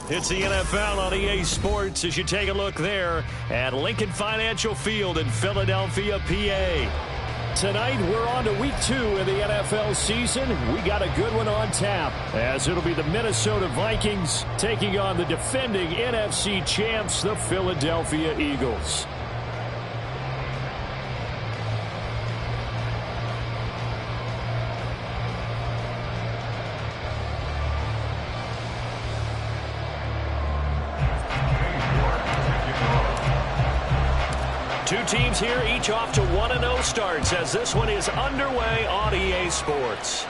It's the NFL on EA Sports as you take a look there at Lincoln Financial Field in Philadelphia, PA. Tonight, we're on to week 2 of the NFL season. We got a good one on tap, as it'll be the Minnesota Vikings taking on the defending NFC champs, the Philadelphia Eagles. Two teams here, each off to 1-0 starts as this one is underway on EA Sports.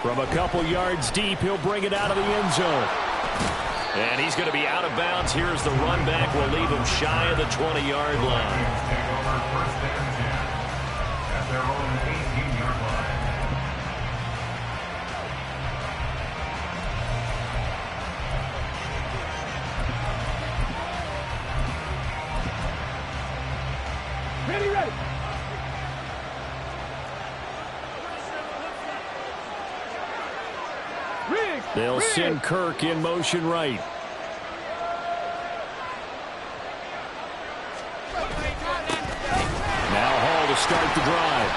From a couple yards deep, he'll bring it out of the end zone. And he's going to be out of bounds. Here's the run back. We'll leave him shy of the 20-yard line. They'll send Kirk in motion right. Now Hall to start the drive.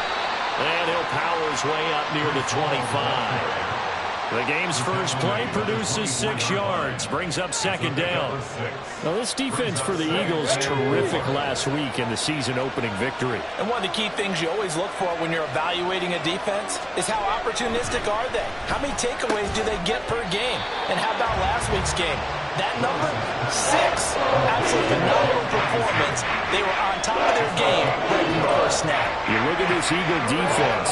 And he'll power his way up near the 25. The game's first play produces 6 yards, brings up second down. Now this defense for the Eagles, terrific last week in the season-opening victory. And one of the key things you always look for when you're evaluating a defense is how opportunistic are they? How many takeaways do they get per game? And how about last week's game? That number, 6. Absolutely phenomenal performance. They were on top of their game right from the first snap. You look at this Eagle defense.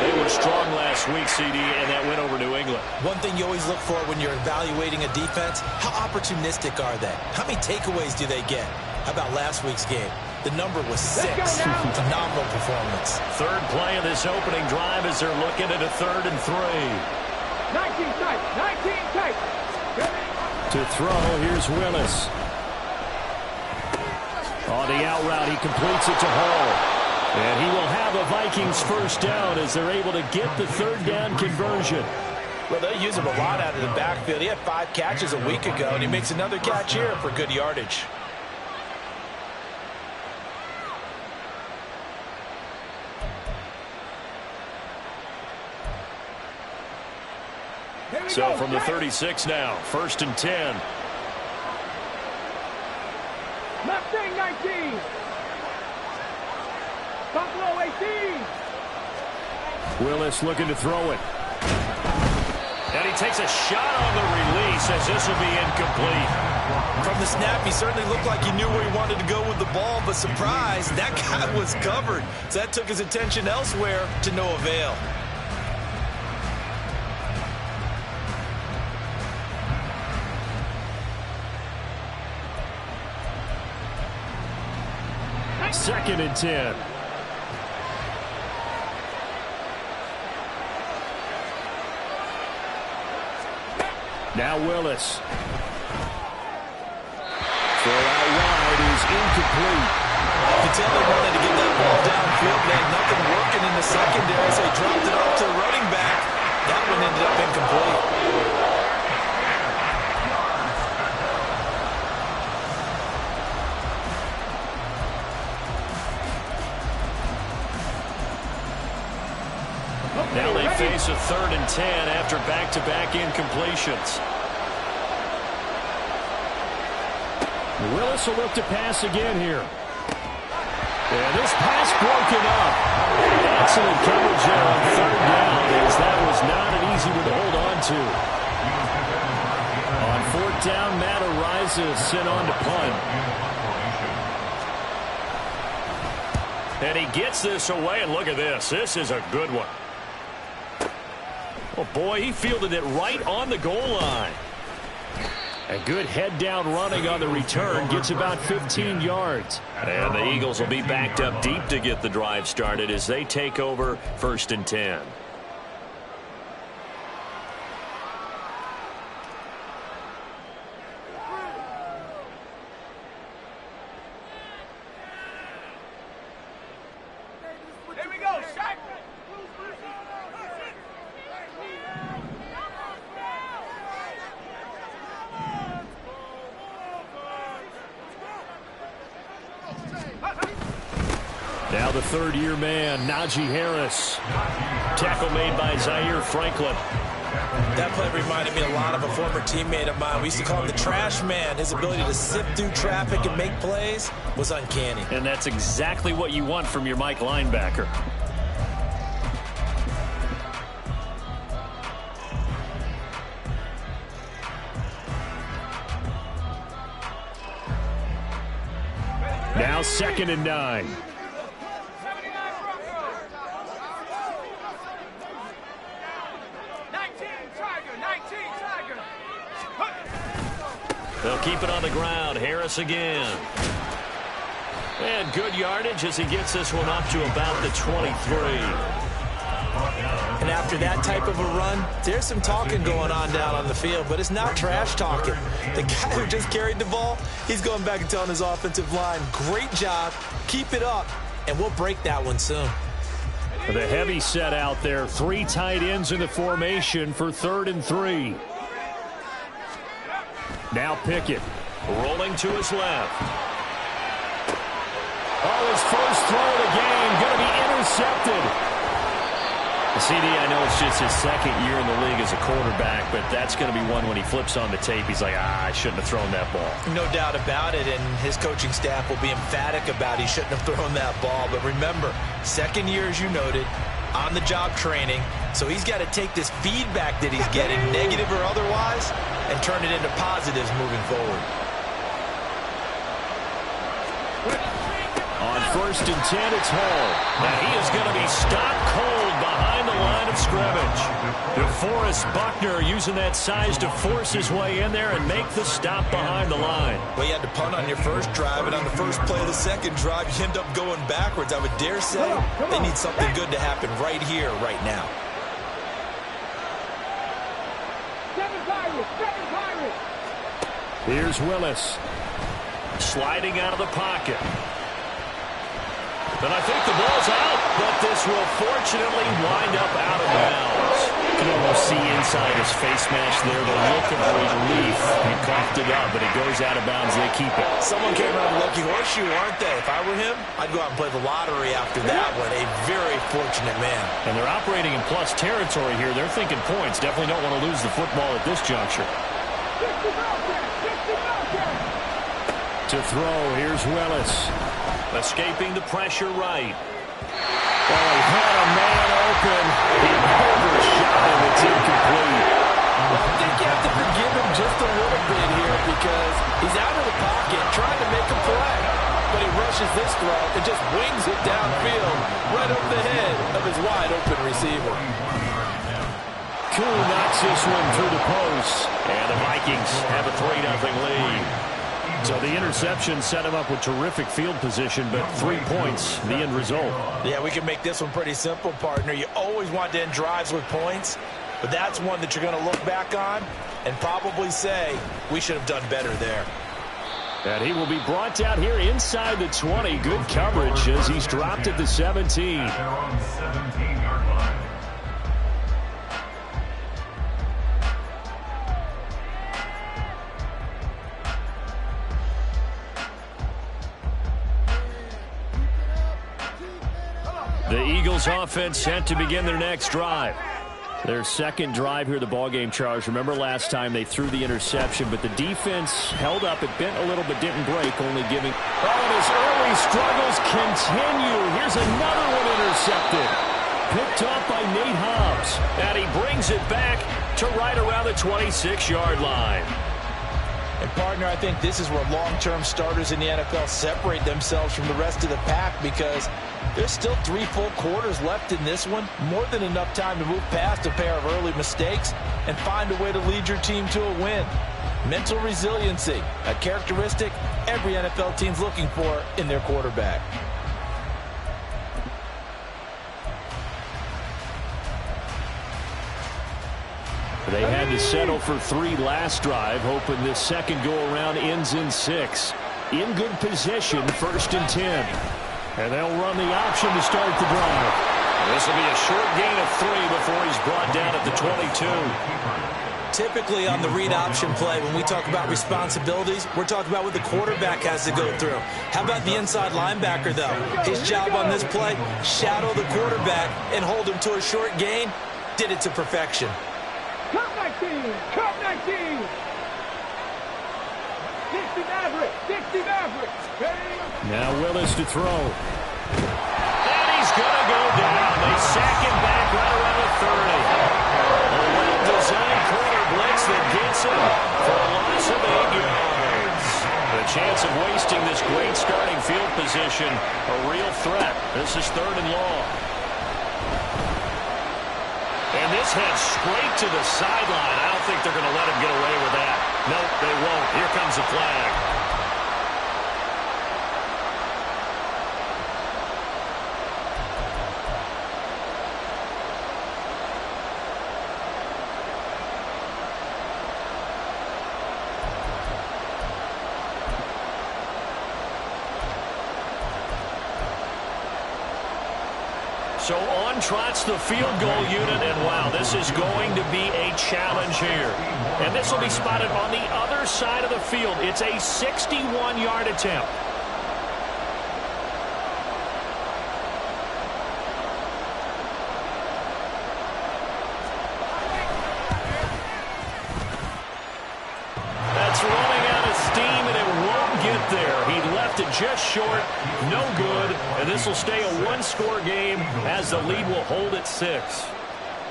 They were strong last week, CD, and that went over New England. One thing you always look for when you're evaluating a defense, how opportunistic are they? How many takeaways do they get? How about last week's game? The number was 6. Phenomenal performance. Third play of this opening drive as they're looking at a 3rd and 3. 19 tight, 19 tight. To throw, here's Willis. On the out route, he completes it to Hall. And he will have a Vikings first down as they're able to get the 3rd down conversion. Well, they use him a lot out of the backfield. He had 5 catches a week ago, and he makes another catch here for good yardage. So from the 36 now, 1st and 10. Mustang 19. Buffalo 18. Willis looking to throw it. And he takes a shot on the release as this will be incomplete. From the snap, he certainly looked like he knew where he wanted to go with the ball, but surprise, that guy was covered. So that took his attention elsewhere to no avail. Second and 10. Now Willis. Throw out wide is incomplete. You can tell they wanted to get that ball downfield. They had nothing working in the secondary, so they dropped it off to the running back. That one ended up incomplete. Now they face a 3rd and 10 after back-to-back incompletions. Willis will look to pass again here. And this pass broken up. Excellent coverage there on 3rd down, as that was not an easy one to hold on to. On 4th down, Matt Ariza sent on to punt. And he gets this away, and look at this. This is a good one. Oh, boy, he fielded it right on the goal line. A good head-down running on the return. Gets about 15 yards. And the Eagles will be backed up deep to get the drive started as they take over 1st and 10. Here we go, Shaq. Now the 3rd-year man, Najee Harris. Tackle made by Zaire Franklin. That play reminded me a lot of a former teammate of mine. We used to call him the trash man. His ability to sift through traffic and make plays was uncanny. And that's exactly what you want from your Mike linebacker. Now 2nd and 9. They'll keep it on the ground. Harris again. And good yardage as he gets this one up to about the 23. And after that type of a run, there's some talking going on down on the field, but it's not trash talking. The guy who just carried the ball, he's going back and telling his offensive line, great job, keep it up, and we'll break that one soon. The heavy set out there. 3 tight ends in the formation for 3rd and 3. Now Pickett rolling to his left. Oh, his first throw of the game going to be intercepted. CD, I know it's just his 2nd year in the league as a quarterback, but that's going to be one when he flips on the tape. He's like, I shouldn't have thrown that ball. No doubt about it, and his coaching staff will be emphatic about he shouldn't have thrown that ball. But remember, 2nd year, as you noted, on-the-job training, so he's got to take this feedback that he's getting, negative or otherwise, and turn it into positives moving forward. On 1st and 10, it's Hall. Now he is going to be stopped cold behind the line of scrimmage. DeForest Buckner using that size to force his way in there and make the stop behind the line. Well, you had to punt on your first drive, and on the first play of the second drive, you end up going backwards. I would dare say they need something good to happen right here, right now. Here's Willis. Sliding out of the pocket. And I think the ball's out, but this will fortunately wind up out of bounds. You can almost see inside his face mask there the look of relief. He coughed it up, but it goes out of bounds. They keep it. Someone came around a lucky horseshoe, aren't they? If I were him, I'd go out and play the lottery after that one. A very fortunate man. And they're operating in plus territory here. They're thinking points. Definitely don't want to lose the football at this juncture. To throw, here's Willis. Escaping the pressure right. Oh, he had a man open. He overshot him. It's incomplete. Well, I think you have to forgive him just a little bit here because he's out of the pocket trying to make a play. But he rushes this throw and just wings it downfield right over the head of his wide-open receiver. Koo knocks this one through the post. And the Vikings have a 3-0 lead. So the interception set him up with terrific field position, but 3 points, the end result. Yeah, we can make this one pretty simple, partner. You always want to end drives with points, but that's one that you're going to look back on and probably say, we should have done better there. And he will be brought down here inside the 20. Good coverage as he's dropped at the 17. The Eagles offense set to begin their next drive. Their second drive here, the ballgame, Charles. Remember last time they threw the interception, but the defense held up. It bent a little but didn't break, only giving. Oh, and his early struggles continue. Here's another one intercepted. Picked off by Nate Hobbs. And he brings it back to right around the 26-yard line. And, partner, I think this is where long-term starters in the NFL separate themselves from the rest of the pack because there's still 3 full quarters left in this one. More than enough time to move past a pair of early mistakes and find a way to lead your team to a win. Mental resiliency, a characteristic every NFL team's looking for in their quarterback. They had to settle for 3 last drive, hoping this second go-around ends in 6. In good position, 1st and 10. And they'll run the option to start the drive. This will be a short gain of 3 before he's brought down at the 22. Typically on the read option play, when we talk about responsibilities, we're talking about what the quarterback has to go through. How about the inside linebacker, though? His job on this play, shadow the quarterback and hold him to a short gain. Did it to perfection. Cut 19! Cut 19! 60 Mavericks! 60 Mavericks! Now Willis to throw. And he's going to go down. They sack him back right around the 30. A well-designed corner blitz that gets him for a loss of 8 yards. The chance of wasting this great starting field position, a real threat. This is 3rd and long. And this heads straight to the sideline. I don't think they're going to let him get away with that. Nope, they won't. Here comes the flag. So on trots the field goal unit, and wow, this is going to be a challenge here. And this will be spotted on the other side of the field. It's a 61-yard attempt. That's running out of steam, and it won't get there. He left it just short, no good, and this will stay a 1-score game as the lead will hold at 6.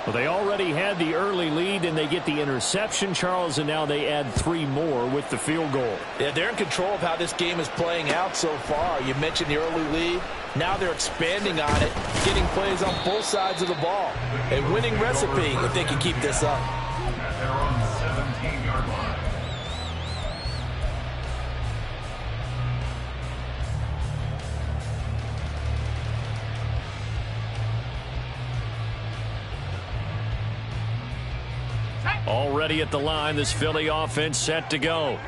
Well, they already had the early lead, and they get the interception, Charles, and now they add 3 more with the field goal. Yeah, they're in control of how this game is playing out so far. You mentioned the early lead. Now they're expanding on it, getting plays on both sides of the ball. A winning recipe if they can keep this up. They're on the 17-yard line. Already at the line, this Philly offense set to go.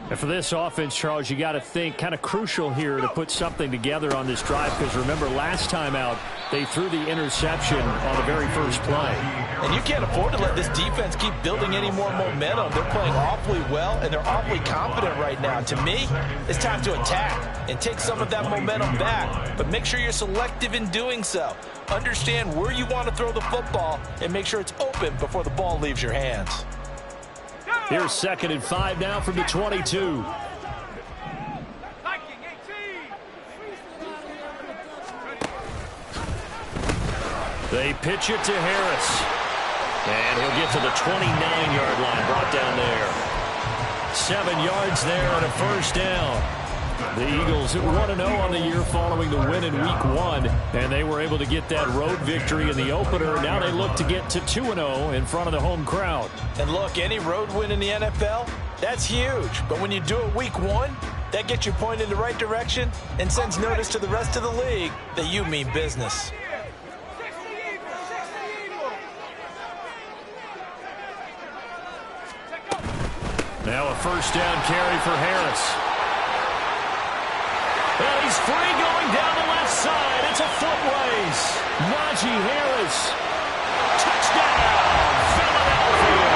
And for this offense, Charles, you got to think kind of crucial here to put something together on this drive because remember last time out they threw the interception on the very first play. And you can't afford to let this defense keep building any more momentum. They're playing awfully well and they're awfully confident right now. To me, it's time to attack and take some of that momentum back. But make sure you're selective in doing so. Understand where you want to throw the football and make sure it's open before the ball leaves your hands. Here's 2nd and 5 now from the 22. They pitch it to Harris. And he'll get to the 29-yard line, brought down there. 7 yards there and a first down. The Eagles 1-0 on the year following the win in Week 1, and they were able to get that road victory in the opener. Now they look to get to 2-0 in front of the home crowd. And look, any road win in the NFL, that's huge. But when you do it Week 1, that gets you pointed in the right direction and sends notice to the rest of the league that you mean business. Now a first down carry for Harris. And he's free going down the left side. It's a foot race. Najee Harris. Touchdown, Philadelphia.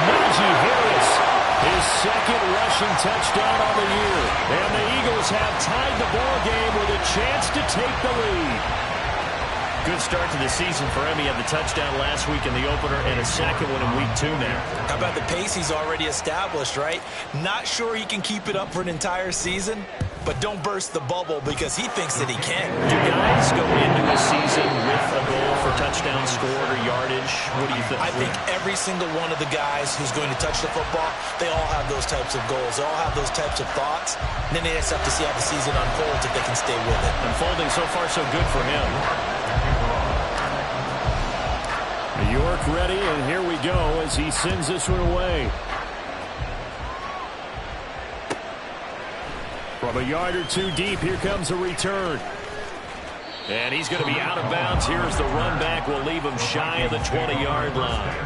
Najee Harris, his second rushing touchdown on the year. And the Eagles have tied the ball game with a chance to take the lead. Good start to the season for him. He had the touchdown last week in the opener and a second one in week 2 now. How about the pace he's already established, right? Not sure he can keep it up for an entire season, but don't burst the bubble because he thinks that he can. Do guys go into a season with a goal for touchdown scored or yardage? What do you think? I think every single one of the guys who's going to touch the football, they all have those types of goals. They all have those types of thoughts. And then they just have to see how the season unfolds if they can stay with it. Unfolding so far so good for him. York ready, and here we go as he sends this one away. From a yard or two deep, here comes a return. And he's going to be out of bounds. Here's the run back. Will leave him shy of the 20-yard line.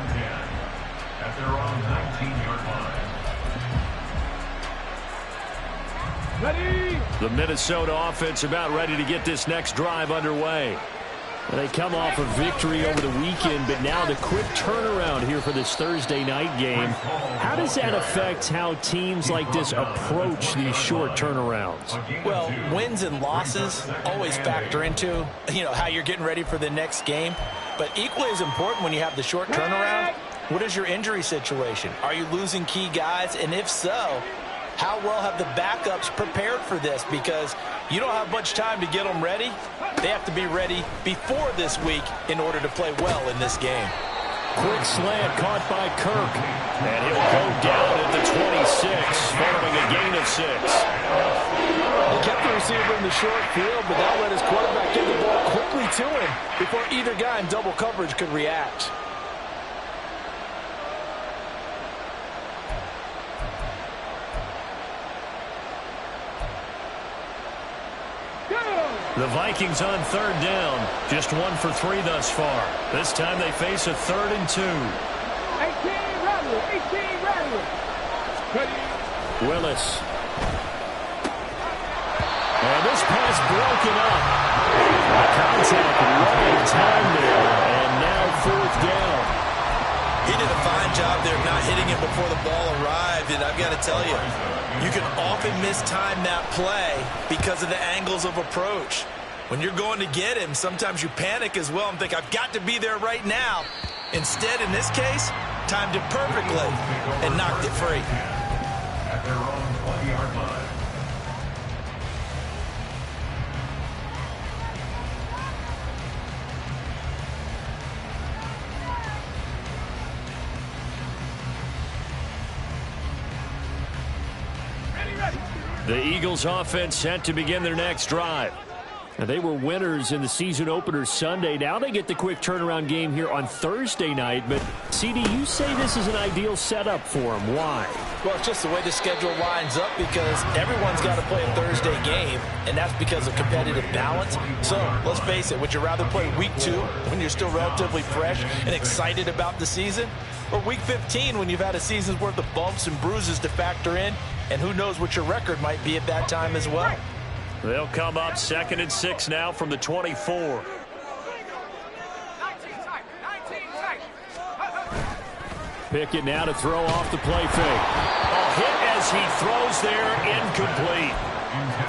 At their own 19-yard line. Ready? The Minnesota offense about ready to get this next drive underway. They come off a victory over the weekend, but now the quick turnaround here for this Thursday night game. How does that affect how teams like this approach these short turnarounds? Well, wins and losses always factor into, how you're getting ready for the next game. But equally as important when you have the short turnaround, what is your injury situation? Are you losing key guys? And if so, how well have the backups prepared for this? Because you don't have much time to get them ready. They have to be ready before this week in order to play well in this game. Quick slant caught by Kirk. And he'll go down at the 26, following a gain of 6. They kept the receiver in the short field, but that let his quarterback get the ball quickly to him before either guy in double coverage could react. The Vikings on third down. Just 1 for 3 thus far. This time they face a 3rd and 2. 18 Rattler, 18 Rattler. Ready? Willis. And this pass broken up. Contact right in time there. And now 4th down. He did a fine job there of not hitting him before the ball arrived. And I've got to tell you, you can often mistime that play because of the angles of approach. When you're going to get him, sometimes you panic as well and think, I've got to be there right now. Instead, in this case, timed it perfectly and knocked it free. At their own 20-yard line. The Eagles offense set to begin their next drive. Now, they were winners in the season opener Sunday. Now they get the quick turnaround game here on Thursday night. But, CD, you say this is an ideal setup for them. Why? Well, it's just the way the schedule lines up because everyone's got to play a Thursday game, and that's because of competitive balance. So, let's face it, would you rather play week 2 when you're still relatively fresh and excited about the season? Or week 15 when you've had a season's worth of bumps and bruises to factor in, and who knows what your record might be at that time as well? They'll come up 2nd and 6 now from the 24. Pickett now to throw off the play fake. A hit as he throws there, incomplete.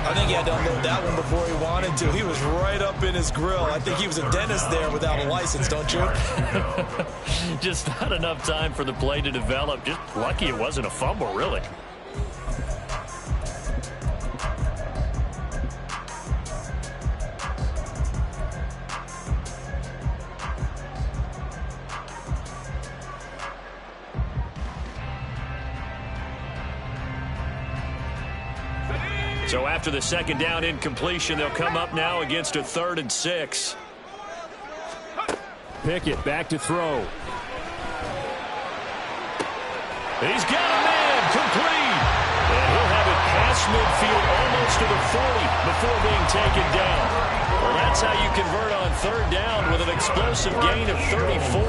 I think he had to unload that one before he wanted to. He was right up in his grill. I think he was a dentist there without a license, don't you? Just not enough time for the play to develop. Just lucky it wasn't a fumble, really. So after the 2nd down incompletion, they'll come up now against a 3rd and 6. Pickett back to throw. He's got a man complete. And he'll have it past midfield almost to the 40 before being taken down. Well, that's how you convert on 3rd down with an explosive gain of 34.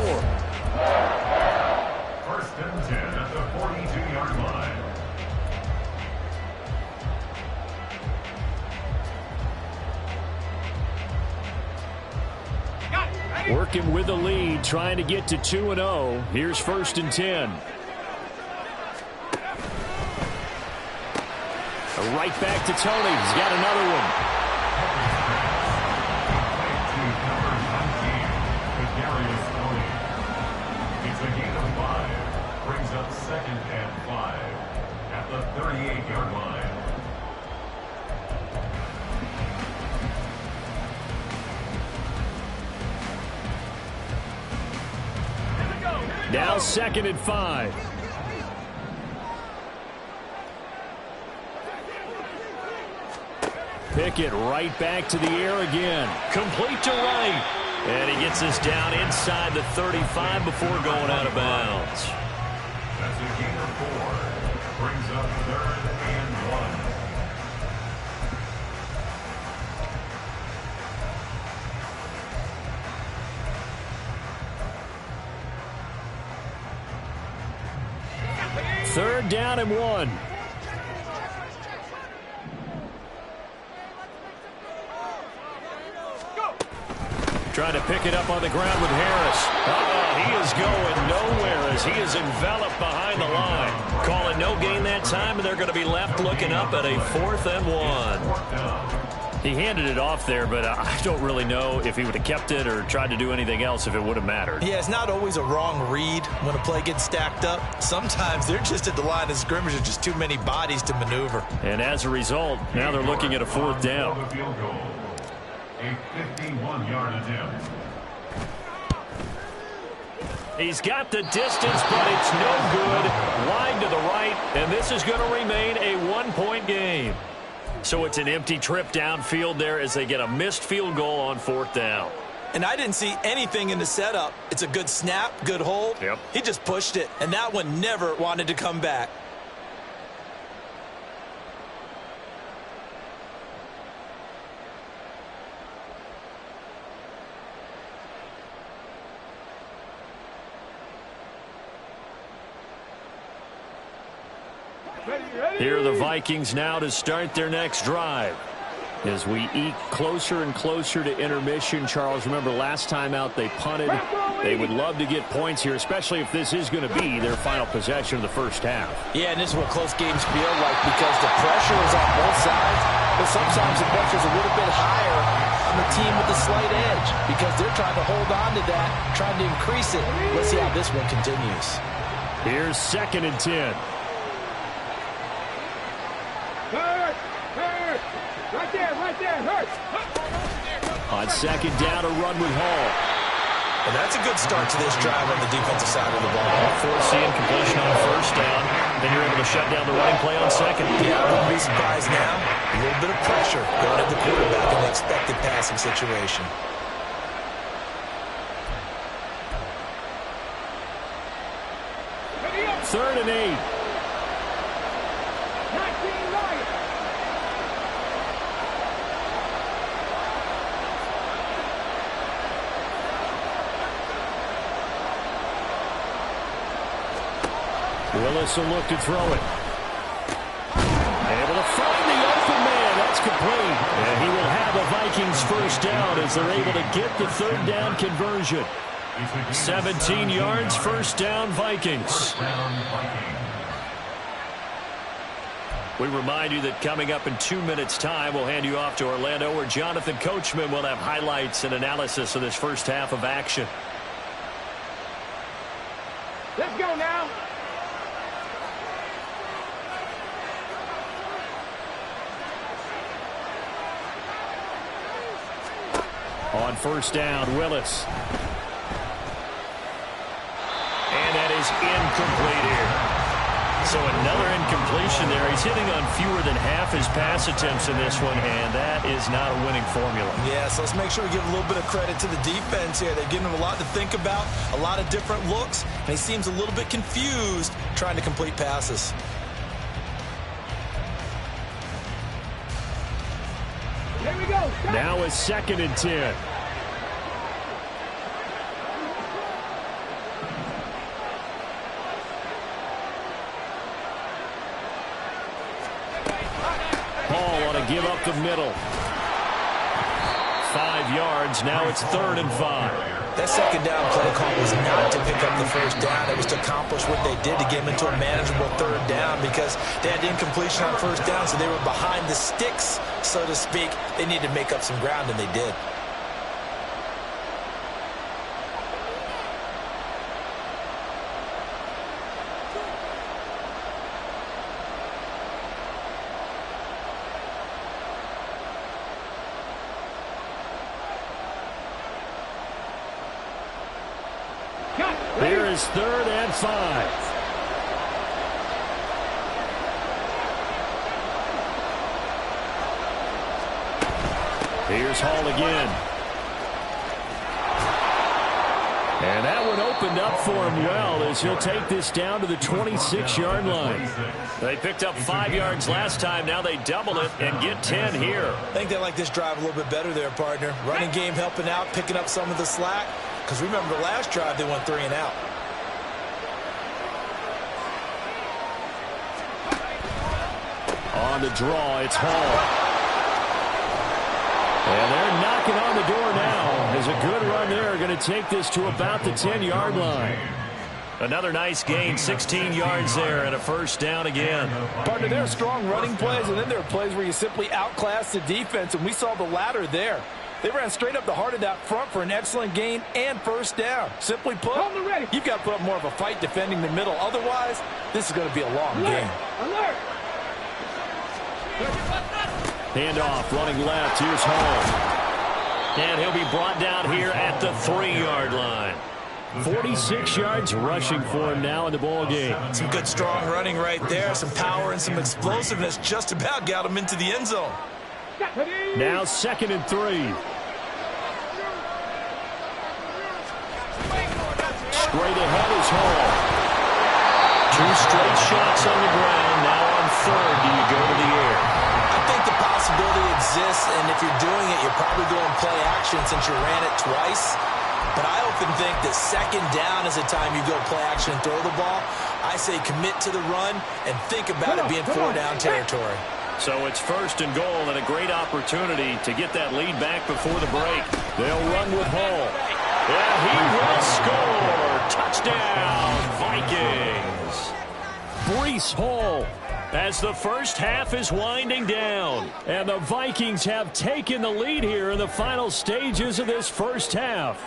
1st and 10 at the 42-yard Working with the lead, trying to get to 2-0. Here's 1st and 10. Right back to Tony. He's got another one. It's a gain of 5. Brings up 2nd and 5 at the 38-yard line. Now 2nd and 5. Pickett right back to the air again. Complete to right. And he gets us down inside the 35 before going out of bounds. That's a gain of 4. Brings up 3rd and 1. Third down and 1. Trying to pick it up on the ground with Harris. He is going nowhere as he is enveloped behind the line. Call it no gain that time, and they're going to be left looking up at a 4th and 1. He handed it off there, but I don't really know if he would have kept it or tried to do anything else if it would have mattered. Yeah, it's not always a wrong read when a play gets stacked up. Sometimes they're just at the line of scrimmage with just too many bodies to maneuver. And as a result, now they're looking at a 4th down. A 51-yard attempt. He's got the distance, but it's no good. Wide to the right, and this is going to remain a 1-point game. So it's an empty trip downfield there as they get a missed field goal on 4th down. And I didn't see anything in the setup. It's a good snap, good hold. Yep. He just pushed it, and that one never wanted to come back. Here are the Vikings now to start their next drive. As we eke closer and closer to intermission, Charles, remember last time out they punted. They would love to get points here, especially if this is going to be their final possession of the first half. Yeah, and this is what close games feel like because the pressure is on both sides, but sometimes the pressure is a little bit higher on the team with the slight edge because they're trying to hold on to that, trying to increase it. Let's see how this one continues. Here's 2nd and 10. Hurt! Hurt! Right there, hurt! On 2nd down, a run with Hall. And that's a good start to this drive on the defensive side of the ball. Force the incompletion on 1st down. Then you're able to shut down the running play on 2nd. Yeah, I wouldn't be surprised now. A little bit of pressure going at the quarterback in the expected passing situation. Third 3rd and 8. Willis will look to throw it. Able to find the open man. That's complete. And he will have the Vikings 1st down as they're able to get the 3rd down conversion. 17 yards, 1st down Vikings. We remind you that coming up in 2 minutes' time, we'll hand you off to Orlando, where Jonathan Coachman will have highlights and analysis of this first half of action. Let's go now. On 1st down, Willis. And that is incomplete here. So another incompletion there. He's hitting on fewer than half his pass attempts in this one, and that is not a winning formula. Yeah, so let's make sure we give a little bit of credit to the defense here. They've given him a lot to think about, a lot of different looks, and he seems a little bit confused trying to complete passes. Here we go. Now it's 2nd and 10. Hall ought to give up the middle. 5 yards. Now it's 3rd and 5. That second down play call was not to pick up the first down. It was to accomplish what they did to get them into a manageable third down because they had incompletion on first down, so they were behind the sticks, so to speak. They needed to make up some ground, and they did. Here is 3rd and 5. Here's Hall again. And that one opened up for him well as he'll take this down to the 26-yard line. They picked up 5 yards last time. Now they double it and get 10 here. I think they like this drive a little bit better there, partner. Running game helping out, picking up some of the slack. Because remember, the last drive, they went 3 and out. On the draw, it's Hall. And they're knocking on the door now. As a good run there, going to take this to about the 10-yard line. Another nice gain, 16 yards there, and a first down again. Partner, there are strong running plays, and then there are plays where you simply outclass the defense, and we saw the latter there. They ran straight up the heart of that front for an excellent gain and first down. Simply put, you've got to put up more of a fight defending the middle. Otherwise, this is going to be a long game. Alert! Handoff, running left. Here's Hall. And he'll be brought down here at the 3-yard line. 46 yards rushing for him now in the ball game. Some good, strong running right there. Some power and some explosiveness just about got him into the end zone. Now 2nd and 3. Straight ahead is Hall. 2 straight shots on the ground. Now on 3rd, do you go to the air? I think the possibility exists, and if you're doing it, you're probably going play action since you ran it twice. But I often think that 2nd down is the time you go play action and throw the ball. I say commit to the run and think about it being 4-down territory. So it's 1st and goal and a great opportunity to get that lead back before the break. They'll run with Hall. And he will score. Touchdown, Vikings. Breece Hall as the first half is winding down. And the Vikings have taken the lead here in the final stages of this first half.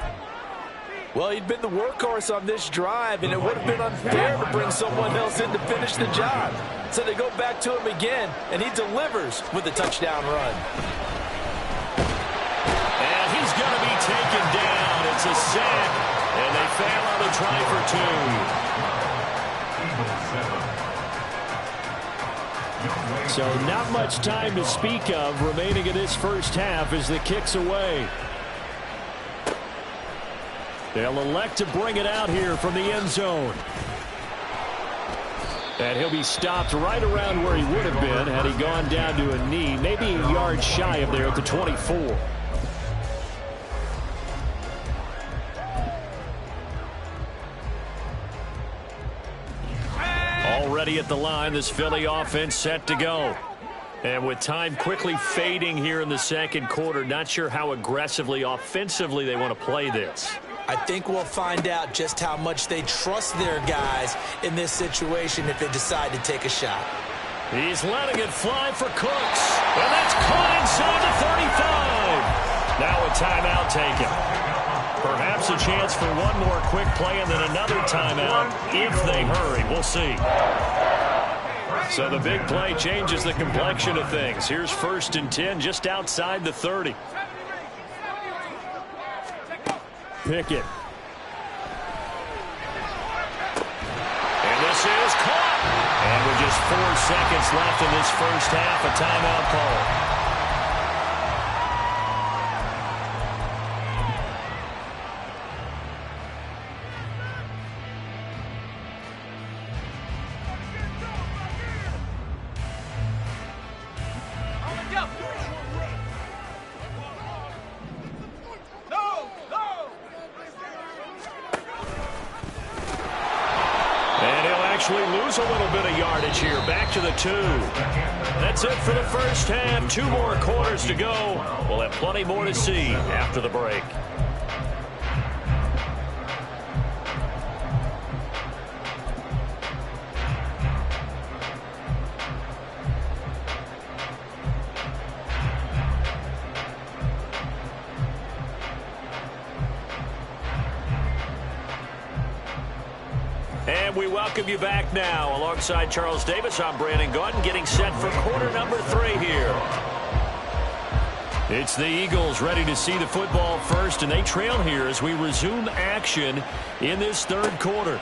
Well, he'd been the workhorse on this drive, and it would have been unfair to bring someone else in to finish the job. So they go back to him again, and he delivers with a touchdown run. And he's going to be taken down. It's a sack, and they fail on the try for 2. So not much time to speak of remaining in this first half as the kick's away. They'll elect to bring it out here from the end zone. And he'll be stopped right around where he would have been had he gone down to a knee, maybe a yard shy of there at the 24. Already at the line, this Philly offense set to go. And with time quickly fading here in the second quarter, not sure how aggressively, offensively they want to play this. I think we'll find out just how much they trust their guys in this situation if they decide to take a shot. He's letting it fly for Cooks. And that's caught inside the 35. Now a timeout taken. Perhaps a chance for one more quick play and then another timeout if they hurry. We'll see. So the big play changes the complexion of things. Here's 1st and 10 just outside the 30. Pickett. And this is caught. And with just 4 seconds left in this first half, a timeout call. Lose a little bit of yardage here. Back to the 2. That's it for the first half. 2 more quarters to go. We'll have plenty more to see after the break. And we welcome you back now. Alongside Charles Davis, I'm Brandon Gaudin, getting set for quarter number 3 here. It's the Eagles ready to see the football first, and they trail here as we resume action in this third quarter.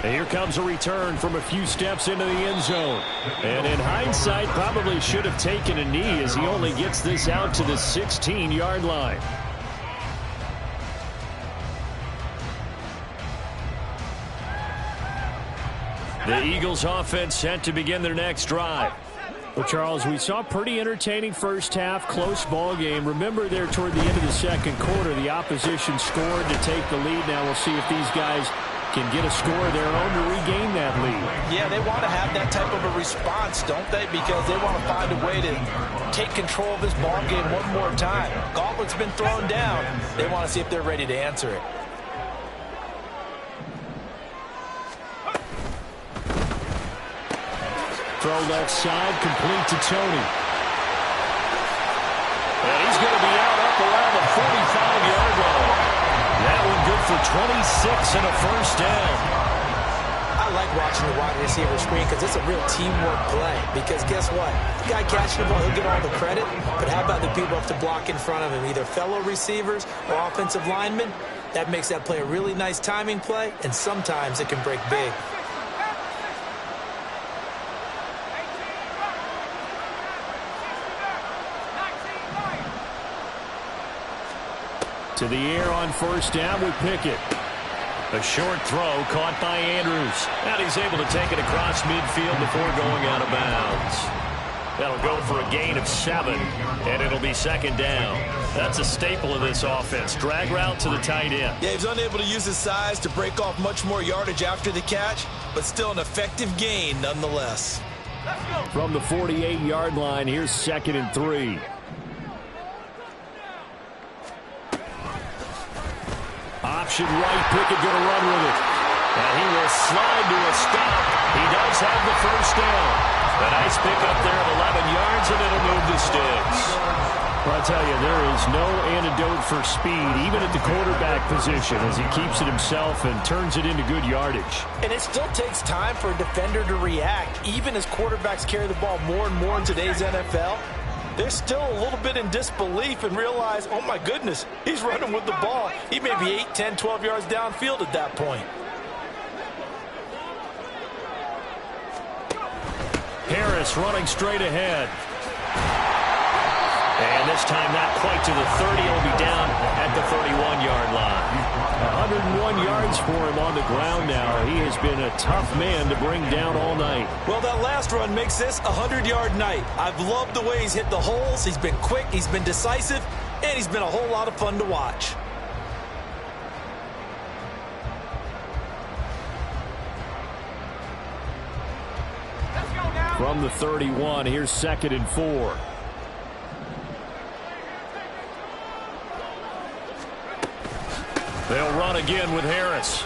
And here comes a return from a few steps into the end zone. And in hindsight, probably should have taken a knee as he only gets this out to the 16-yard line. The Eagles offense set to begin their next drive. Well, Charles, we saw a pretty entertaining first half, close ball game. Remember there toward the end of the second quarter, the opposition scored to take the lead. Now we'll see if these guys can get a score of their own to regain that lead. Yeah, they want to have that type of a response, don't they? Because they want to find a way to take control of this ball game one more time. Gauntlet's been thrown down. They want to see if they're ready to answer it. Throw left side, complete to Tony. And he's going to be out up around the 45-yard line. That one good for 26 and a first down. I like watching the wide receiver screen because it's a real teamwork play. Because guess what? The guy catching the ball, he'll get all the credit. But how about the people up to block in front of him, either fellow receivers or offensive linemen? That makes that play a really nice timing play, and sometimes it can break big. To the air on first down with Pickett. A short throw caught by Andrews. And he's able to take it across midfield before going out of bounds. That'll go for a gain of 7, and it'll be second down. That's a staple of this offense. Drag route to the tight end. Yeah, he's unable to use his size to break off much more yardage after the catch, but still an effective gain nonetheless. From the 48-yard line, here's 2nd and 3. Option right, Pickett going to run with it. And he will slide to a stop. He does have the first down. A nice pick up there of 11 yards, and it'll move the sticks. Well, I'll tell you, there is no antidote for speed, even at the quarterback position, as he keeps it himself and turns it into good yardage. And it still takes time for a defender to react, even as quarterbacks carry the ball more and more in today's NFL. They're still a little bit in disbelief and realize, oh my goodness, he's running with the ball. He may be 8, 10, 12 yards downfield at that point. Harris running straight ahead. And this time not quite to the 30. He'll be down at the 31-yard line. 101 yards for him on the ground now. He has been a tough man to bring down all night. Well, that last run makes this a 100-yard night. I've loved the way he's hit the holes. He's been quick, he's been decisive, and he's been a whole lot of fun to watch. From the 31, here's 2nd and 4. They'll run again with Harris.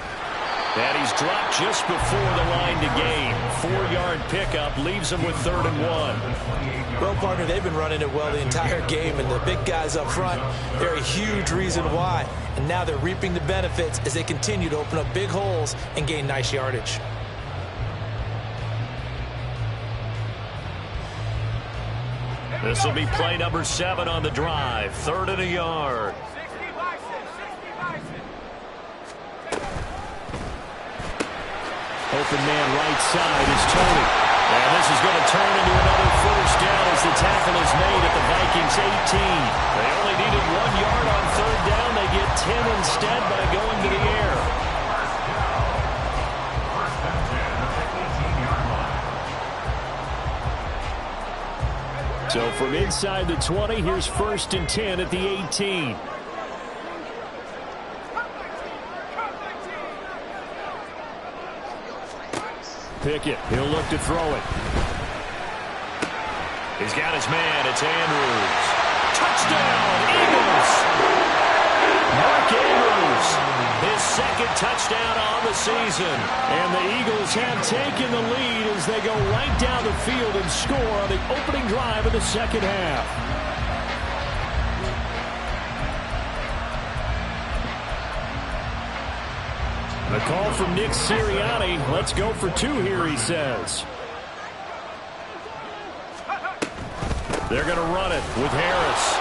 And he's dropped just before the line to gain. 4-yard pickup leaves him with 3rd and 1. Well, partner, they've been running it well the entire game, and the big guys up front, they're a huge reason why. And now they're reaping the benefits as they continue to open up big holes and gain nice yardage. This will be play number 7 on the drive. 3rd and a yard. Open man right side is Tony. And this is going to turn into another first down as the tackle is made at the Vikings 18. They only needed 1 yard on 3rd down. They get 10 instead by going to the air. So from inside the 20, here's 1st and 10 at the 18. Pickett, he'll look to throw it. He's got his man, it's Andrews. Touchdown, Eagles! Mark Andrews, his 2nd touchdown on the season. And the Eagles have taken the lead as they go right down the field and score on the opening drive of the second half. The call from Nick Sirianni. Let's go for two here, he says. They're going to run it with Harris.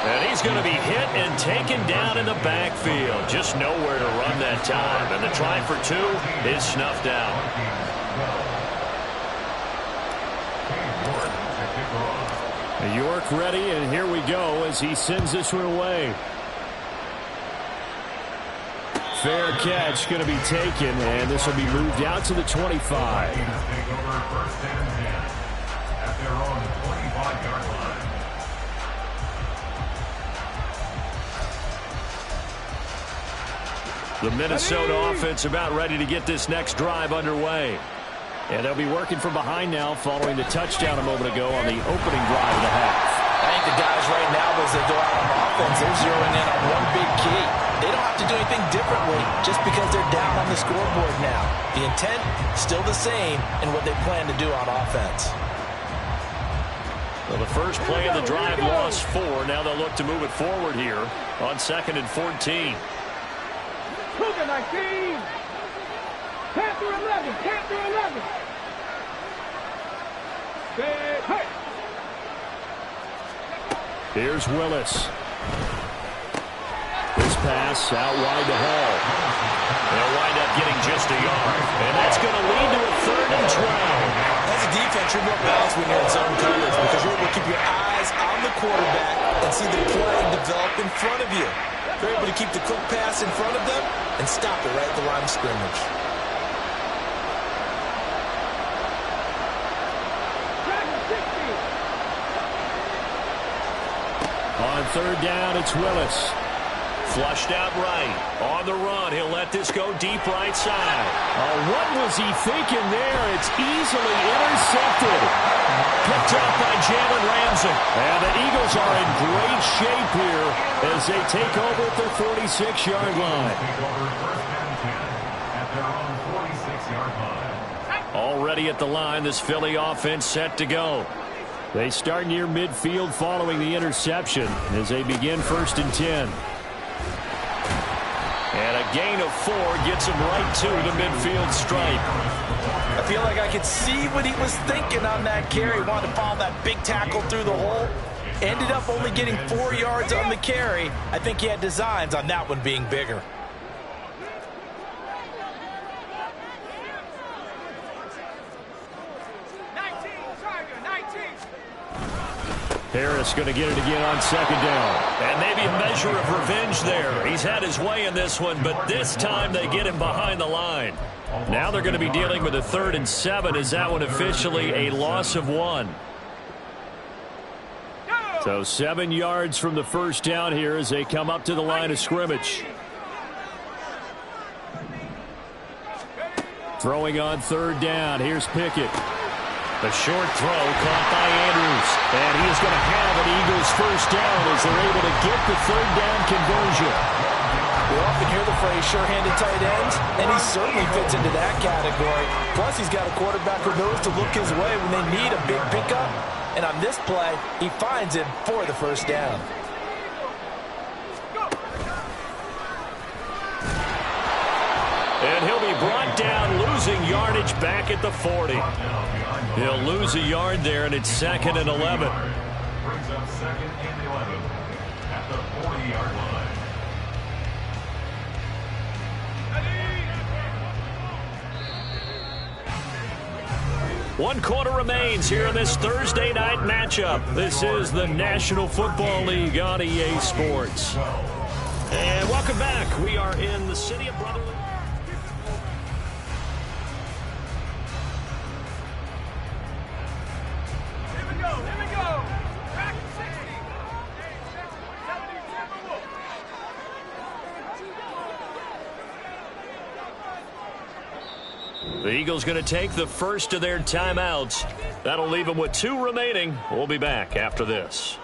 And he's going to be hit and taken down in the backfield. Just nowhere to run that time. And the try for two is snuffed out. York ready, and here we go as he sends this one away. Fair catch going to be taken, and this will be moved out to the 25. The Minnesota offense about ready to get this next drive underway. And they'll be working from behind now following the touchdown a moment ago on the opening drive of the half. I think the guys right now, as they go out on offense, they're zeroing in on one big key. They don't have to do anything differently just because they're down on the scoreboard now. The intent, still the same in what they plan to do on offense. Well, the first play of the drive lost 4. Now they'll look to move it forward here on 2nd and 14. Cougar 19. Panther 11. Panther 11. Hey. Here's Willis. This pass out wide to Hall. They'll wind up getting just a yard. And that's going to lead to a 3rd and 12. As a defense, you're more balanced when you're in zone coverage because you're able to keep your eyes on the quarterback and see the play develop in front of you. You're able to keep the quick pass in front of them and stop it right at the line of scrimmage. On 3rd down, it's Willis. Flushed out right. On the run, he'll let this go deep right side. Oh, what was he thinking there? It's easily intercepted. Picked up by Jalen Ramsey. And the Eagles are in great shape here as they take over at their 46-yard line. Already at the line, this Philly offense set to go. They start near midfield following the interception as they begin 1st and 10. And a gain of 4 gets him right to the midfield stripe. I feel like I could see what he was thinking on that carry. Wanted to follow that big tackle through the hole. Ended up only getting 4 yards on the carry. I think he had designs on that one being bigger. Harris going to get it again on 2nd down. And maybe a measure of revenge there. He's had his way in this one, but this time they get him behind the line. Now they're going to be dealing with a 3rd and 7. Is that one officially a loss of 1? So 7 yards from the first down here as they come up to the line of scrimmage. Throwing on 3rd down. Here's Pickett. A short throw caught by Andrews. And he is going to have an Eagles first down as they're able to get the 3rd down conversion. We often hear the phrase sure-handed tight ends, and he certainly fits into that category. Plus, he's got a quarterback who knows to look his way when they need a big pickup. And on this play, he finds it for the first down. And he'll be brought down, losing yardage back at the 40. He'll lose a yard there, and it's 2nd and 11. Brings up 2nd and 11 at the 40-yard line. One quarter remains here in this Thursday night matchup. This is the National Football League on EA Sports. And welcome back. We are in the city of Brotherly. The Eagles going to take the first of their timeouts. That'll leave them with 2 remaining. We'll be back after this.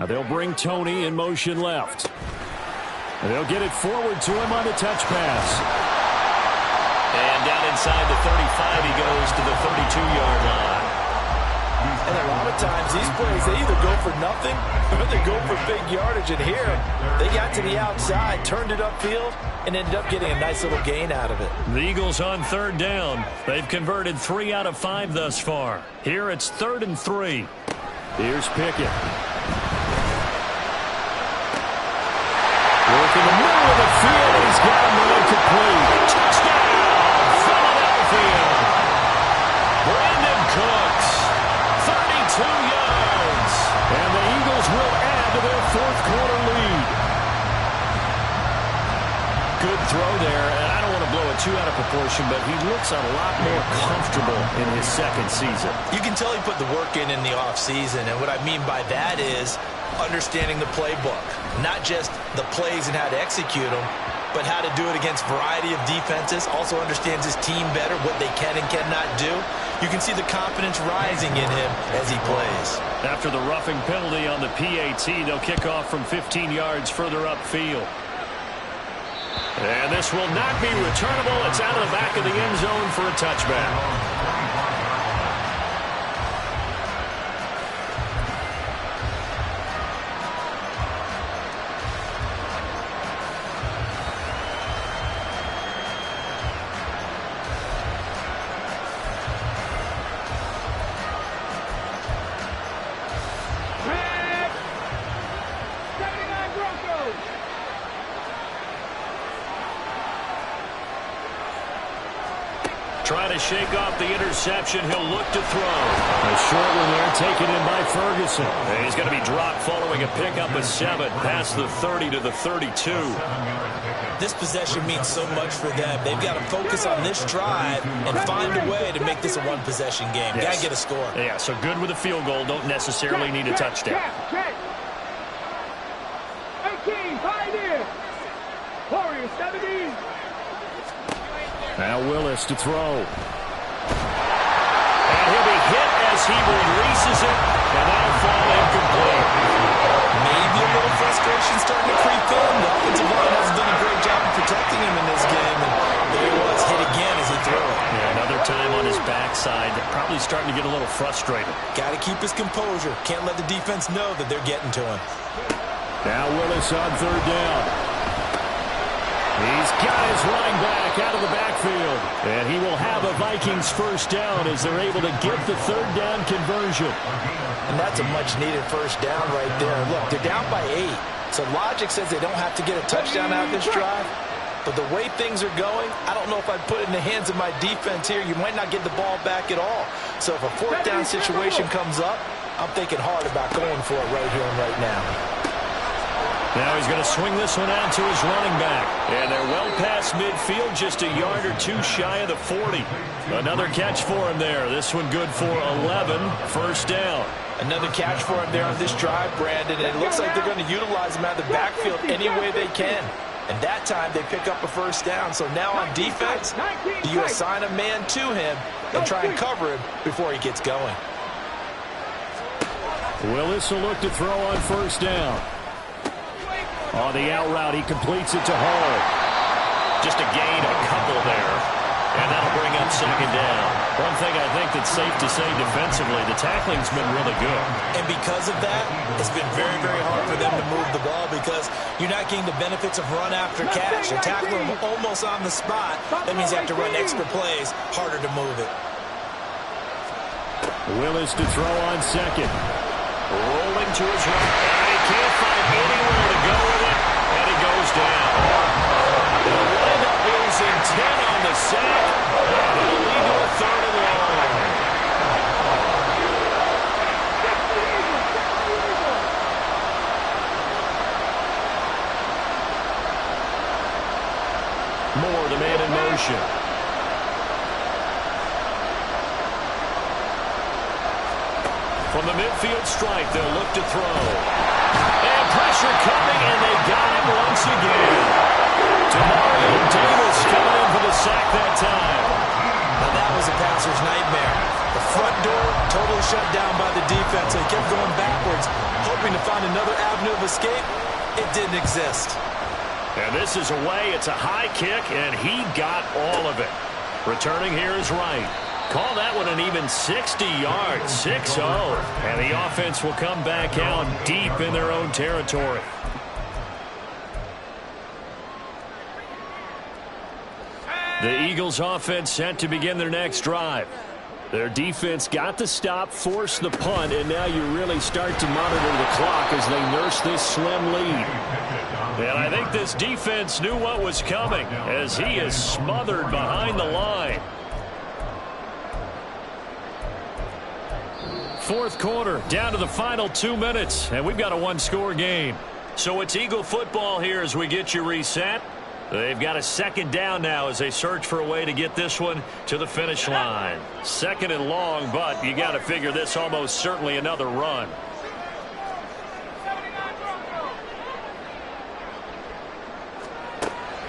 Now they'll bring Tony in motion left. They'll get it forward to him on the touch pass. And down inside the 35, he goes to the 32-yard line. And a lot of times, these plays, they either go for nothing or they go for big yardage. And here, they got to the outside, turned it upfield, and ended up getting a nice little gain out of it. The Eagles on third down. They've converted 3 out of 5 thus far. Here it's 3rd and 3. Here's Pickett. Work in the middle of the field. He's got him incomplete. Touchdown, Philadelphia. Brandon Cooks, 32 yards. And the Eagles will add to their 4th quarter lead. Good throw there, and I don't want to blow it too out of proportion, but he looks a lot more comfortable in his 2nd season. You can tell he put the work in the offseason, and what I mean by that is understanding the playbook. Not just the plays and how to execute them, but how to do it against a variety of defenses. Also understands his team better, what they can and cannot do. You can see the confidence rising in him as he plays. After the roughing penalty on the PAT, they'll kick off from 15 yards further upfield. And this will not be returnable. It's out of the back of the end zone for a touchback. Trying to shake off the interception. He'll look to throw. A short one there taken in by Ferguson. And he's going to be dropped following a pickup of 7 past the 30 to the 32. This possession means so much for them. They've got to focus on this drive and find a way to make this a one-possession game. Yes. Got to get a score. Yeah, so good with a field goal. Don't necessarily need a touchdown. 18, 5 in. Warriors 17. Now Willis to throw. And he'll be hit as he releases it, and that'll fall incomplete. Maybe a little frustration starting to creep in. The offensive line hasn't done a great job of protecting him in this game, and there he was, hit again as he threw it. Yeah, another time on his backside, probably starting to get a little frustrated. Got to keep his composure. Can't let the defense know that they're getting to him. Now Willis on third down. He's got his running back out of the backfield. And he will have a Vikings first down as they're able to get the third down conversion. And that's a much-needed first down right there. Look, they're down by 8. So logic says they don't have to get a touchdown out of this drive. But the way things are going, I don't know if I'd put it in the hands of my defense here. You might not get the ball back at all. So if a 4th down situation comes up, I'm thinking hard about going for it right here and right now. Now he's going to swing this one out to his running back. And they're well past midfield, just a yard or 2 shy of the 40. Another catch for him there. This one good for 11. First down. Another catch for him there on this drive, Brandon. And it looks like they're going to utilize him out of the backfield any way they can. And that time they pick up a first down. So now on defense, do you assign a man to him and try and cover him before he gets going? Willis will look to throw on first down. On the out route, he completes it to Hall. Just a gain of a couple there. And that'll bring up second down. One thing I think that's safe to say defensively, the tackling's been really good. And because of that, it's been very, very hard for them to move the ball because you're not getting the benefits of run after catch. You're tackling them almost on the spot. That means you have to run extra plays, harder to move it. Willis to throw on second. Rolling to his right. And he can't find anywhere to go with it. And he goes down. They'll wind up losing 10 on the sack. And it'll lead to a 3rd and long. Moore, the man in motion. From the midfield stripe, they'll look to throw. And pressure coming, and they got him once again. Demario Davis coming in for the sack that time. Now that was a passer's nightmare. The front door totally shut down by the defense. They kept going backwards, hoping to find another avenue of escape. It didn't exist. And this is away. It's a high kick, and he got all of it. Returning here is Wright. Call that one an even 60 yards, 6-0. And the offense will come back out deep in their own territory. The Eagles offense set to begin their next drive. Their defense got the stop, forced the punt, and now you really start to monitor the clock as they nurse this slim lead. And I think this defense knew what was coming as he is smothered behind the line. Fourth quarter, down to the final 2 minutes, and we've got a one-score game. So it's Eagle football here as we get you reset. They've got a second down now as they search for a way to get this one to the finish line. Second and long, but you got to figure this almost certainly another run.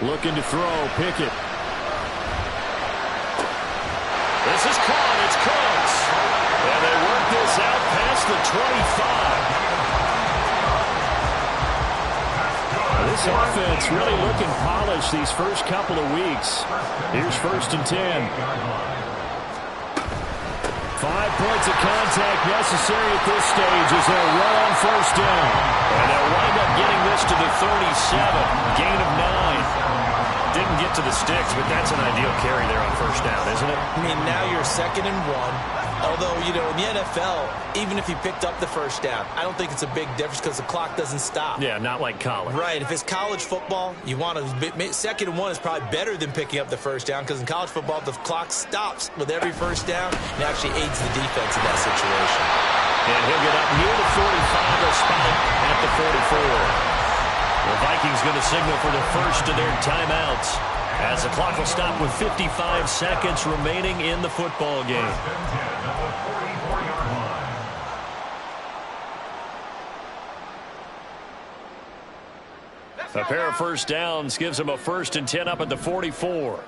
Looking to throw, Pickett. This is caught, it's Cooks. And they work this out past the 25. This offense really looking polished these first couple of weeks. Here's 1st and 10. 5 points of contact necessary at this stage as they'll run on 1st down. And they'll wind up getting this to the 37. Gain of 9. Didn't get to the sticks, but that's an ideal carry there on 1st down, isn't it? I mean, now you're 2nd and 1. Although, you know, in the NFL, even if he picked up the 1st down, I don't think it's a big difference because the clock doesn't stop. Yeah, not like college. Right. If it's college football, you want to 2nd and 1 is probably better than picking up the 1st down because in college football, the clock stops with every 1st down and actually aids the defense in that situation. And he'll get up near the 45. They'll spot it at the 44. The Vikings going to signal for the first of their timeouts as the clock will stop with 55 seconds remaining in the football game. A pair of 1st downs gives them a 1st and 10 up at the 44.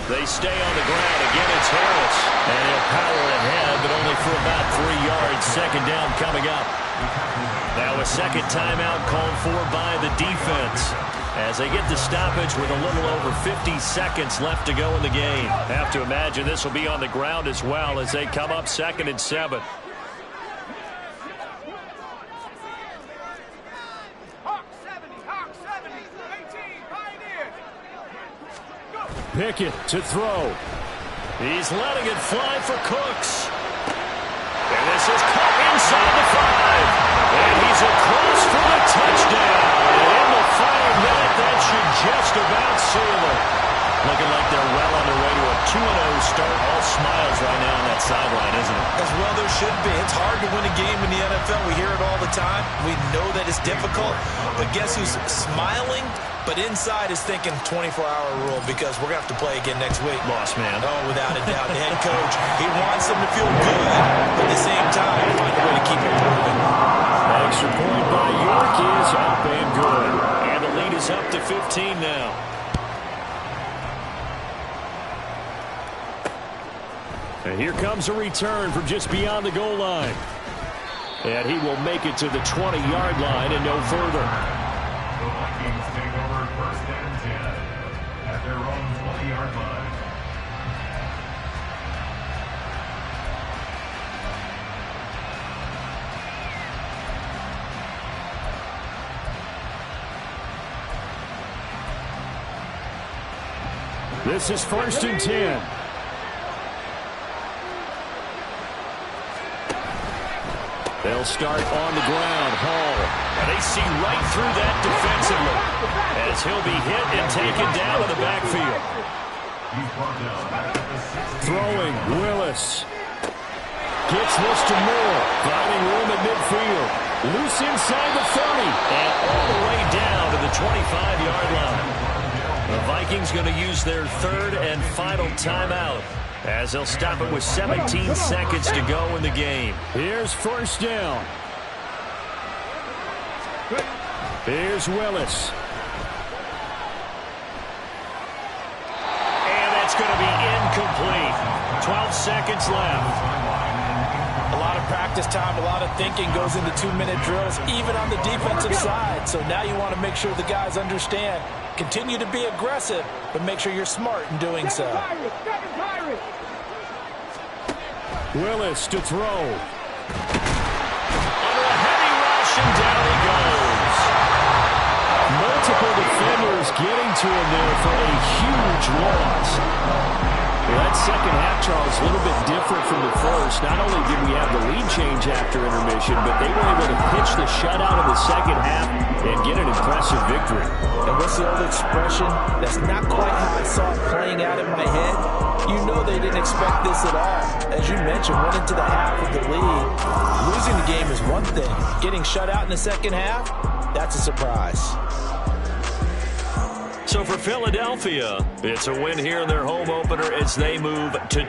They stay on the ground. Again, it's Harris. And he'll power ahead, but only for about 3 yards. 2nd down coming up. Now a second timeout called for by the defense as they get the stoppage with a little over 50 seconds left to go in the game. Have to imagine this will be on the ground as well as they come up 2nd and 7. Pickett to throw. He's letting it fly for Cooks. And this is caught inside the 5. And he's across for the touchdown. And in the final minute, that should just about seal it. Looking like they're well on their way to a 2-0 start. All smiles right now on that sideline, isn't it? As well there should be. It's hard to win a game in the NFL. We hear it all the time. We know that it's difficult. But guess who's smiling? But inside is thinking 24-hour rule because we're going to have to play again next week. Lost man. Oh, without a doubt. The head coach, he wants them to feel good, but at the same time, find a way to keep improving. Extra point by York is up and good. And the lead is up to 15 now. And here comes a return from just beyond the goal line. And he will make it to the 20-yard line and no further. The Vikings take over 1st and 10 at their own 20-yard line. This is 1st and 10. They'll start on the ground. Hall. And they see right through that defensively as he'll be hit and taken down to the backfield. Throwing, Willis. Gets this to Moore. Finding room at midfield. Loose inside the 30. And all the way down to the 25-yard line. The Vikings going to use their 3rd and final timeout as they'll stop it with 17 seconds to go in the game. Here's 1st down. Here's Willis. And that's going to be incomplete. 12 seconds left. practice time, a lot of thinking goes into 2-minute drills, even on the defensive side. So now you want to make sure the guys understand. Continue to be aggressive, but make sure you're smart in doing so. Willis to throw. Under a heavy rush, and down he goes. Multiple defenders getting to him there for a huge loss. That second half, Charles, a little bit different from the first. Not only did we have the lead change after intermission, but they were able to pitch the shutout in the second half and get an impressive victory. And what's the old expression? That's not quite how I saw it playing out in my head. You know they didn't expect this at all. As you mentioned, went into the half with the lead. Losing the game is one thing. Getting shut out in the second half, that's a surprise. So for Philadelphia, it's a win here in their home opener as they move to